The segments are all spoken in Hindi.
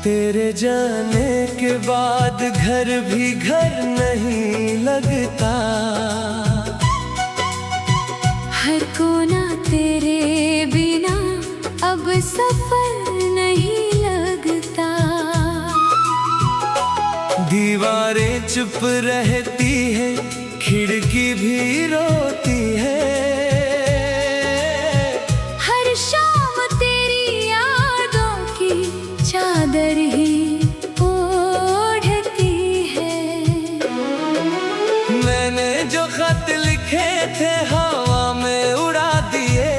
तेरे जाने के बाद घर भी घर नहीं लगता। हर कोना तेरे बिना अब सफर नहीं लगता। दीवारें चुप रहती है, खिड़की भी रोती है। हर शाम तेरी यादों की चादर ही ओढ़ती है। मैंने जो खत लिखे थे हवा में उड़ा दिए।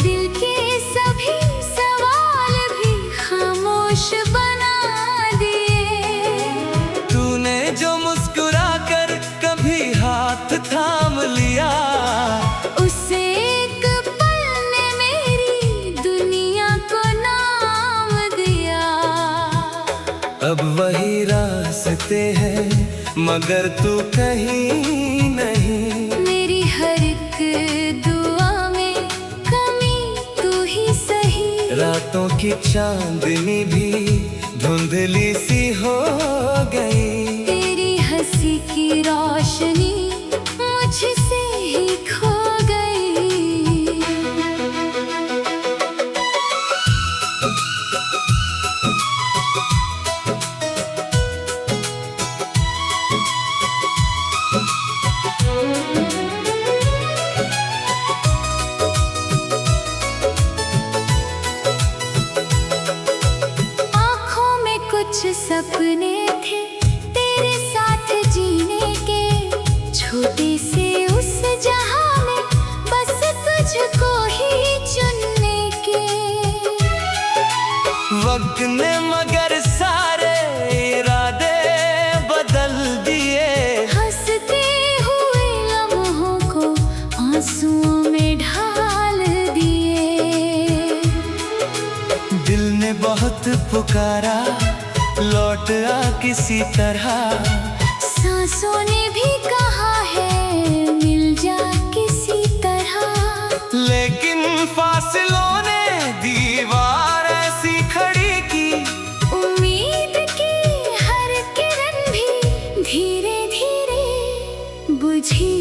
दिल के सभी सवाल भी खामोश बना दिए। तूने जो मुस्कुरा कर कभी हाथ थाम लिया, उसे एक पल ने मेरी दुनिया को नाम दिया। अब वही रास्ते हैं मगर तू कहीं नहीं। मेरी हर एक दुआ में कमी तू ही सही। रातों की चांदनी भी धुंधली सी हो गई। तेरी हंसी की रोशनी मुझसे ही खो गई। आँखों में कुछ सपने थे तेरे साथ जीने के। छोटे से उस जहां में बस तुझको ही चुनने के। वक्त ने मगर सारे इरादे बदल दिए। हंसते हुए लम्हों को आंसुओं में ढाल दिए। दिल ने बहुत पुकारा लौट आ किसी तरह। सांसों ने भी कहा है मिल जा किसी तरह। लेकिन फासलों ने दीवार ऐसी खड़ी की। उम्मीद की हर किरण भी धीरे धीरे बुझी।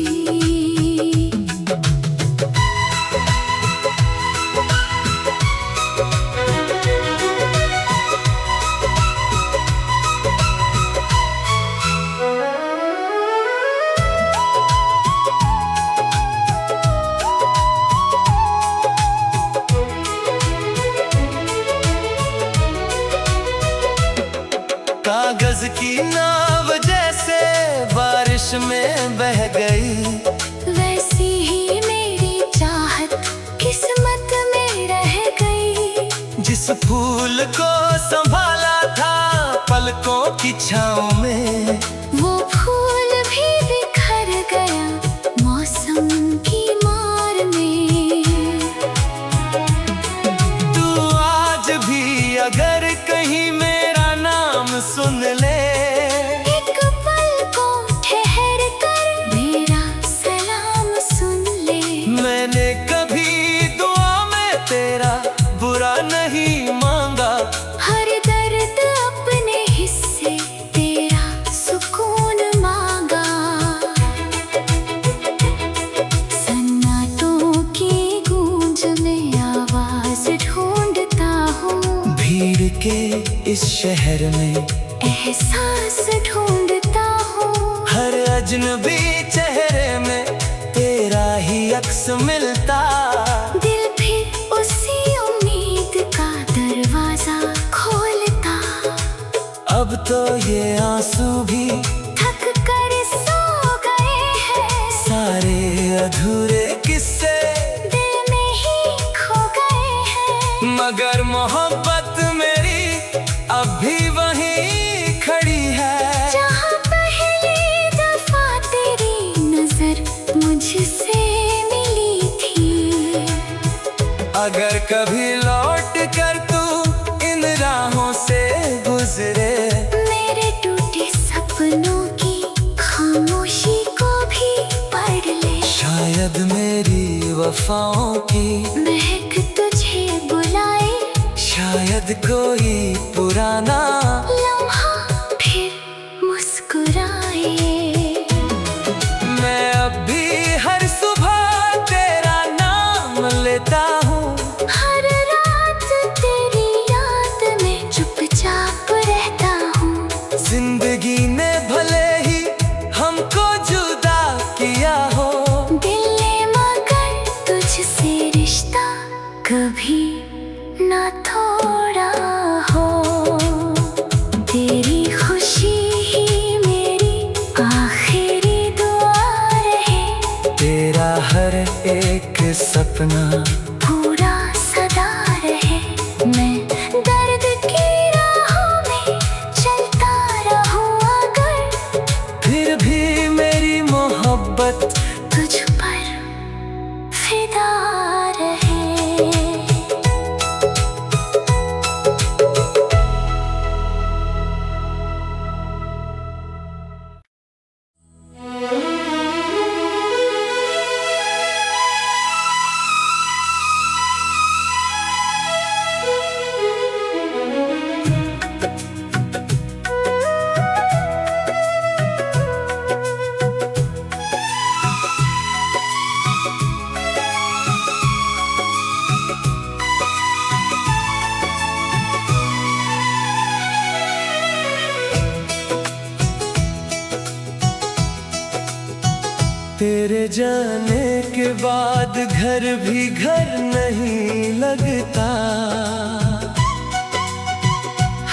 कागज की नाव जैसे बारिश में बह गई। वैसी ही मेरी चाहत किस्मत में रह गई। जिस फूल को संभाला था पलकों की छाँव में, वो फूल भी बिखर गया मौसम की मार में। तू आज भी अगर कहीं मेरा नाम सुन ले, एक पल को ठहर कर मेरा सलाम सुन ले। मैंने कभी दुआ में तेरा बुरा नहीं मांगा। हर दर्द अपने हिस्से तेरा सुकून मांगा। सन्नाटों की गूंज में आवाज ढूंढता हूँ। भीड़ के इस शहर में एहसास ढूंढता हूँ। हर अजनबी चेहरे में तेरा ही अक्स मिलता। दिल फिर उसी उम्मीद का दरवाजा खोलता। अब तो ये आंसू भी थक कर सो गए हैं। सारे अधूरे किस्से दिल में ही खो गए हैं। मगर मोहब्बत मेरी अब भी वहीं खड़ी है। जहाँ पहली दफा तेरी नजर मुझसे मिली थी। अगर कभी लौट कर तू इन राहों से गुजरे, मेरे टूटे सपनों की खामोशी को भी पढ़ ले। शायद मेरी वफाओं की महक तुझे बुलाए। शायद कोई पुराना लम्हा फिर मुस्कुराए। मैं अब भी हर सुबह तेरा नाम लेता हूँ, हर रात तेरी याद में चुपचाप रहता हूँ। जिंदगी ने भले ही हमको जुदा किया हो, दिल ने मगर तुझसे रिश्ता कभी ना तोड़ा हो। तेरी खुशी ही मेरी आखिरी दुआ रहे, तेरा हर एक सपना पूरा सदा रहे। मैं दर्द की राहों में चलता रहूं अगर, फिर भी मेरी मोहब्बत तुझ पर फिदा रहे। तेरे जाने के बाद घर भी घर नहीं लगता,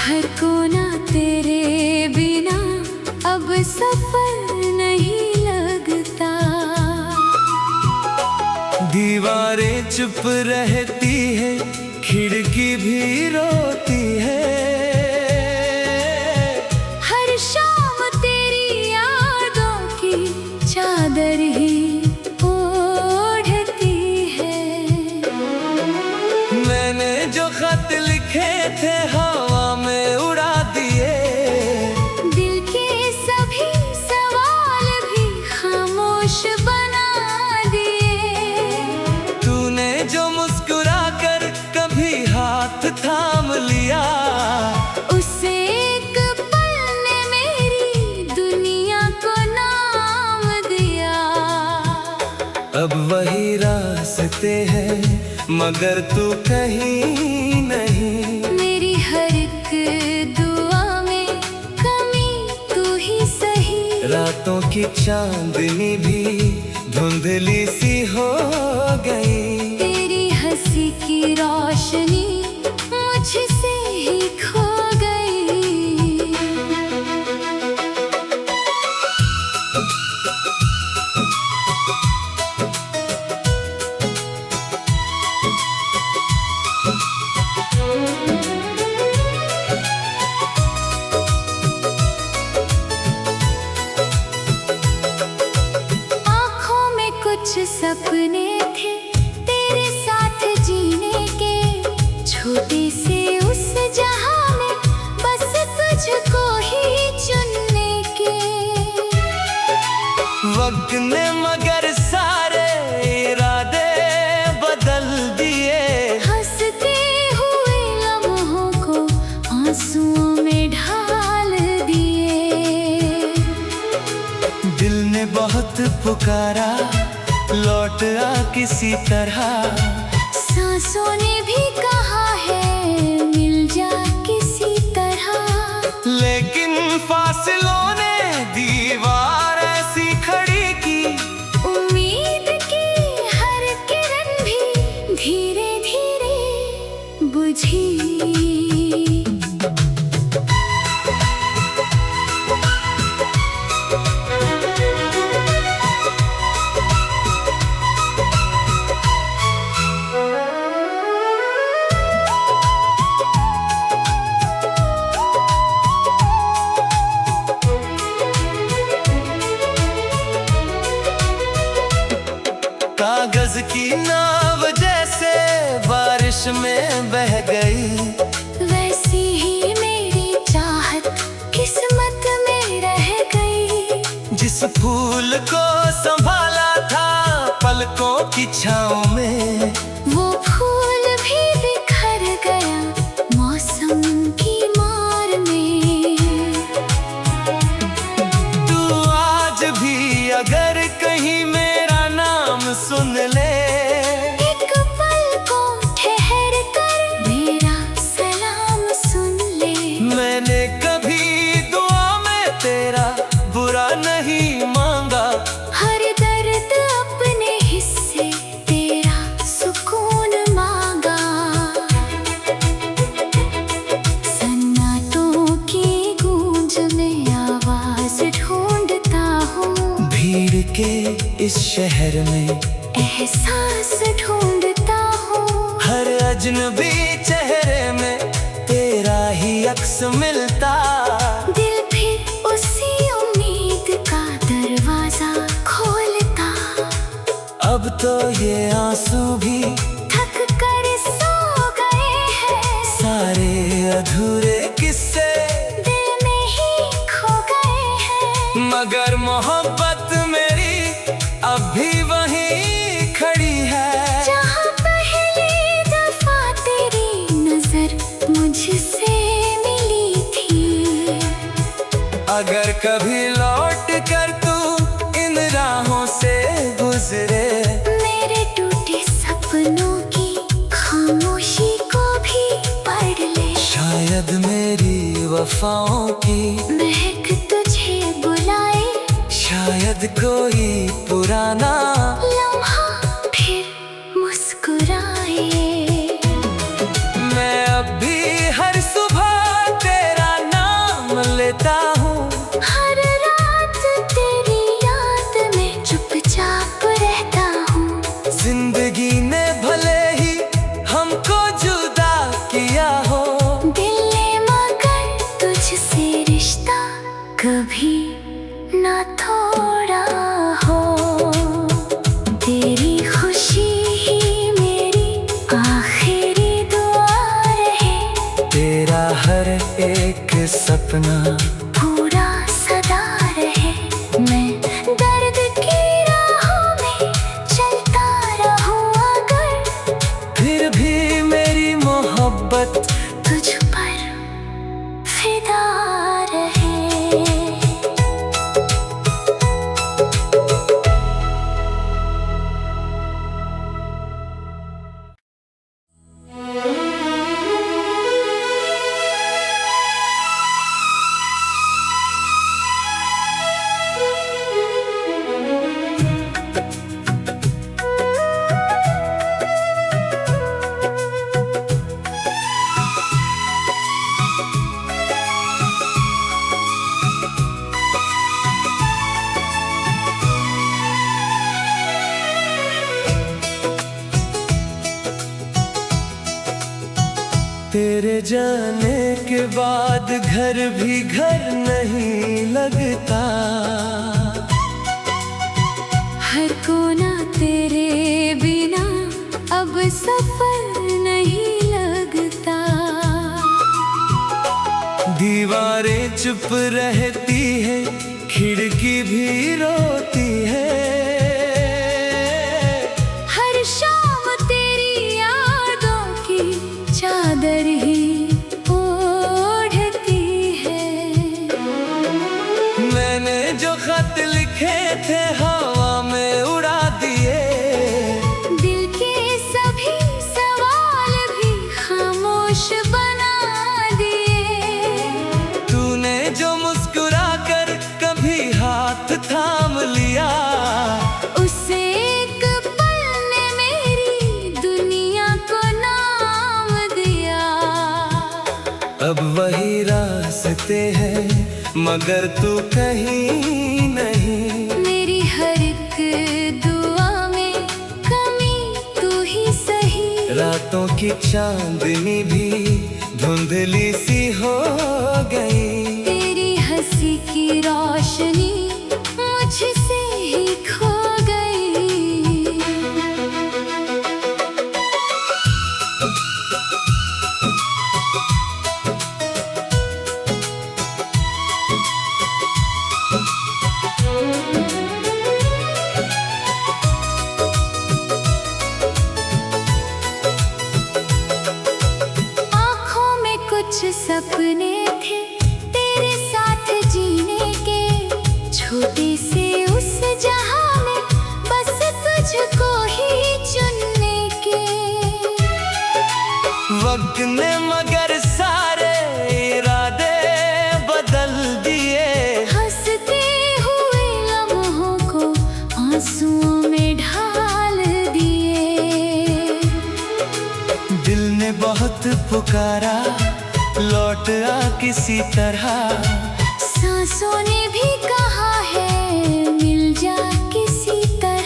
हर कोना तेरे बिना अब सफर नहीं लगता। दीवारें चुप रहती है, खिड़की भी रोती है। हर शाम तेरी यादों की चादर ही ओढ़ती है। मैंने जो खत लिखे थे हवा में उड़ा दिए, दिल के सभी सवाल भी खामोश बना दिए। तूने जो मुस्कुरा कर कभी हाथ थाम लिया, उसे एक पल ने मेरी दुनिया को नाम दिया। अब वही रास्ते हैं मगर तू कहीं नहीं। मेरी हर एक दुआ में कमी तू ही सही। रातों की चांदनी भी धुंधली सी हो गई, तेरी हंसी की रोशनी मुझसे ही खो गई। आँखों में कुछ सपने थे तेरे साथ जीने के, छोटे से उस जहां में बस तुझको ही चुनने के। वक्त ने मगर सारे इरादे बदल दिए, हंसते हुए लम्हों को आंसुओं में ढाल दिए। दिल ने बहुत पुकारा लौट आ किसी तरह, सांसों ने भी कहा है मिल जा किसी तरह। लेकिन फासलों ने दीवार ऐसी खड़ी की, उम्मीद की हर किरण भी धीरे धीरे बुझी। कागज की नाव जैसे बारिश में बह गई, वैसी ही मेरी चाहत किस्मत में रह गई। जिस फूल को संभाला था पलकों की छाँव में, वो फूल भी बिखर गया इस शहर में एहसास ढूंढता हूँ। हर अजनबी चेहरे में तेरा ही अक्स मिलता। दिल फिर उसी उम्मीद का दरवाजा खोलता। अब तो ये आंसू भी थक कर सो गए हैं। सारे अधूरे किस्से दिल में ही खो गए हैं। मगर मोहब्बत मेरी अब भी वहीं खड़ी है, जहाँ पहली दफा तेरी नजर मुझसे मिली थी। अगर कभी लौट कर तू इन राहों से गुजरे, मेरे टूटे सपनों की खामोशी को भी पढ़ ले। शायद मेरी वफाओं की महक तुझे बुलाए। शायद कोई पुराना लम्हा फिर मुस्कुराए। मैं अब भी हर सुबह तेरा नाम लेता हूँ। हर रात तेरी याद में चुपचाप रहता हूँ। जिंदगी ने भले ही हमको जुदा किया हो, दिल ने मगर तुझसे रिश्ता कभी ना तोड़ा हो। तेरी खुशी ही मेरी आखिरी दुआ रहे। तेरा हर एक सपना पूरा सदा रहे। मैं दर्द की राहों में चलता रहूं अगर, फिर भी मेरी मोहब्बत तुझ पर फिदा रहे। तेरे जाने के बाद घर भी घर नहीं लगता। हर कोना तेरे बिना अब सफर नहीं लगता। दीवारें चुप रहती है, खिड़की भी रोती है। हर शाम तेरी यादों की चादर ही ओढ़ती है। मैंने जो खत लिखे थे हवा में उड़ा दिए। दिल के सभी सवाल भी खामोश बना दिए। तूने जो मुस्कुरा कर कभी हाथ थाम लिया, उसे एक पल ने मेरी दुनिया को नाम दिया। अब वही रास्ते हैं मगर तू कहीं नहीं। मेरी हर एक दुआ में कमी तू ही सही। रातों की चांदनी भी धुंधली सी हो गई। तेरी हंसी की रोशनी मुझसे ही खो गई। आँखों में कुछ सपने थे तेरे साथ जीने के। छोटे से उस जहां में बस तुझको ही चुनने के। वक्त ने मगर सारे इरादे बदल दिए। हंसते हुए लम्हों को आंसुओं में ढाल दिए। दिल ने बहुत पुकारा लौट आ किसी तरह। सांसों ने भी कहा है मिल जा किसी तरह।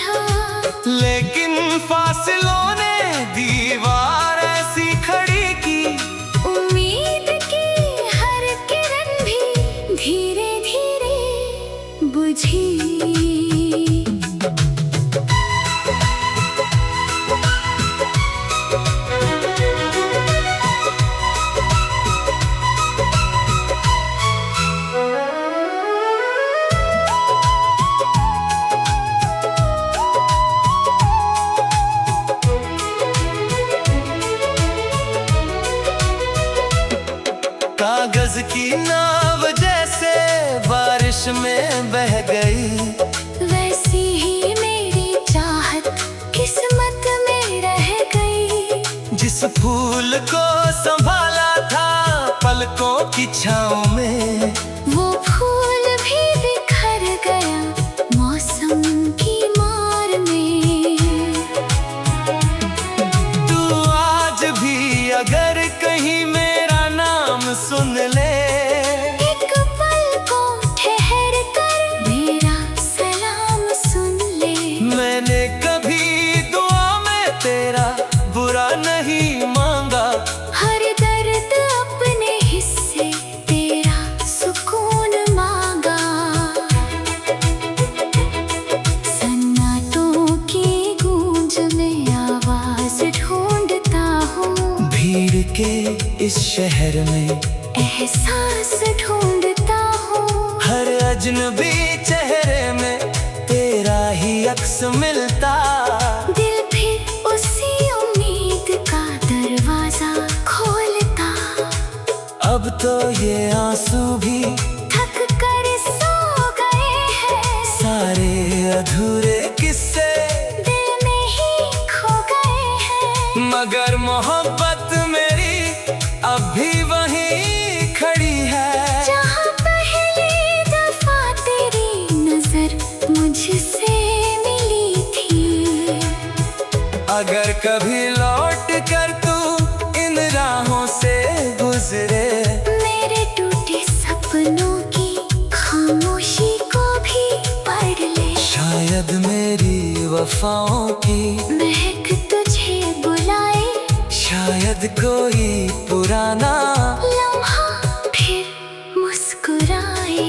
कागज की नाव जैसे बारिश में बह गई, वैसी ही मेरी चाहत किस्मत में रह गई। जिस फूल को संभाला था पलकों की छाँव में, वो फूल भी बिखर गया मौसम की मार में। तू आज भी अगर कहीं मेरा नाम सुन ले, एक पल को ठहर कर मेरा सलाम सुन ले। मैंने कभी दुआ में तेरा बुरा नहीं मांगा, हर दर्द अपने हिस्से तेरा सुकून मांगा। सन्नाटों की गूंज में आवाज ढूंढता हूँ, भीड़ के इस शहर में एहसास ढूंढता हूँ। हर अजनबी चेहरे में तेरा ही अक्स मिलता। दिल फिर उसी उम्मीद का दरवाजा खोलता। अब तो ये आंसू भी थक कर सो गए हैं, सारे अधूरे किस्से दिल में ही खो गए हैं। मगर मोहब्बत मेरी अब भी वहीं खड़ी है, जहाँ पहली दफा तेरी नजर मुझसे मिली थी। अगर कभी लौट कर तू इन राहों से गुजरे, मेरे टूटे सपनों की खामोशी को भी पढ़ ले। शायद मेरी वफाओं की महक तुझे बुलाए, शायद कोई पुराना लम्हा फिर मुस्कुराए।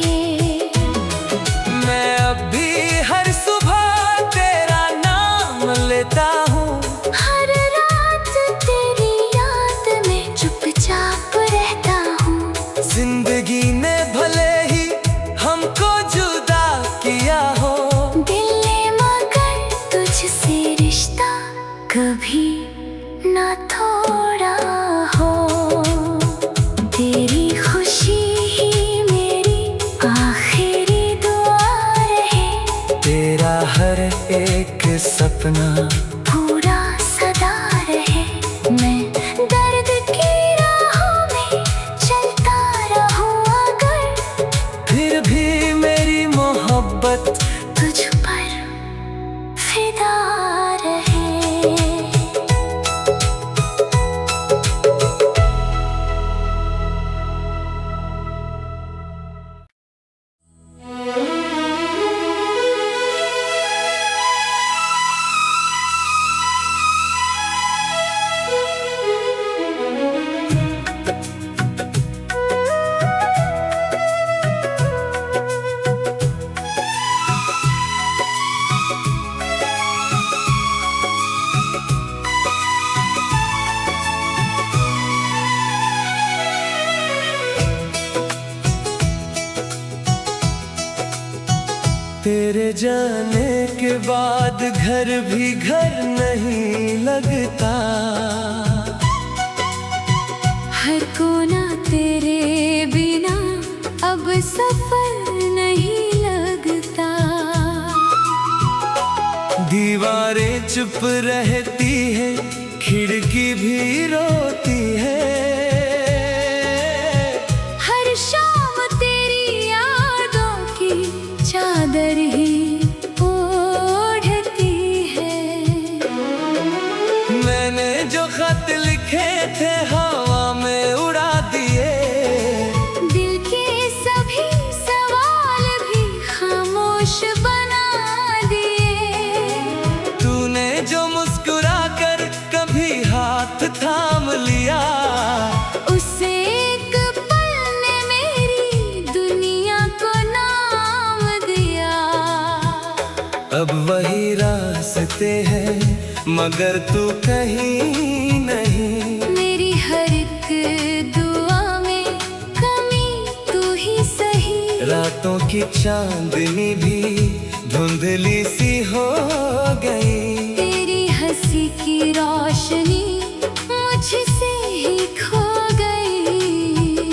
मैं अब भी हर सुबह तेरा नाम लेता हूँ, हर रात तेरी याद में चुपचाप रहता हूँ। जिंदगी ने भले ही हमको जुदा किया हो, दिल ने मगर तुझसे रिश्ता कभी ना तोड़ा हो। तेरी खुशी ही मेरी आखिरी दुआ रहे, तेरा हर एक सपना पूरा सदा रहे। मैं दर्द की राहों में चलता रहूं अगर, फिर भी मेरी मोहब्बत तुझ पर फिदा रहे। तेरे जाने के बाद घर भी घर नहीं लगता, हर कोना तेरे बिना अब सफर नहीं लगता। दीवारें चुप रहती है, खिड़की भी रोती है, हर शाम तेरी यादों की चादर ही ओढ़ती है। मैंने जो खत लिखे थे हवा में उड़ा दिए, दिल के सभी सवाल भी खामोश बना दिए। तूने जो मुस्कुरा कर कभी हाथ थाम लिया, उसे एक पल ने मेरी दुनिया को नाम दिया। अब वही रास्ते हैं मगर तू कहीं नहीं, मेरी हर एक दुआ में कमी तू ही सही। रातों की चांदनी भी धुंधली सी हो गई, तेरी हंसी की रोशनी मुझसे ही खो गई।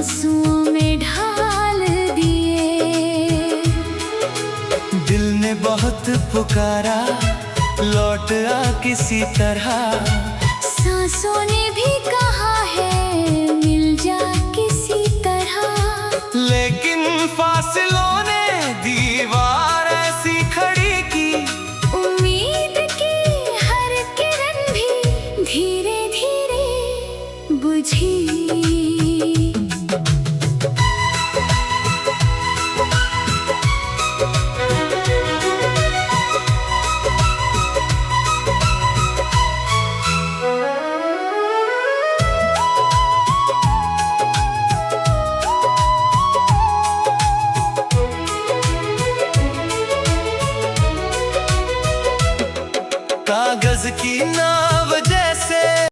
आंसुओं में ढाल दिए। दिल ने बहुत पुकारा, लौट आ किसी तरह। सांसों ने भी कहा है मिल जा किसी तरह। लेकिन फासलों ने दीवार ऐसी खड़ी की, उम्मीद की हर किरण भी धीरे धीरे बुझी। कागज की ना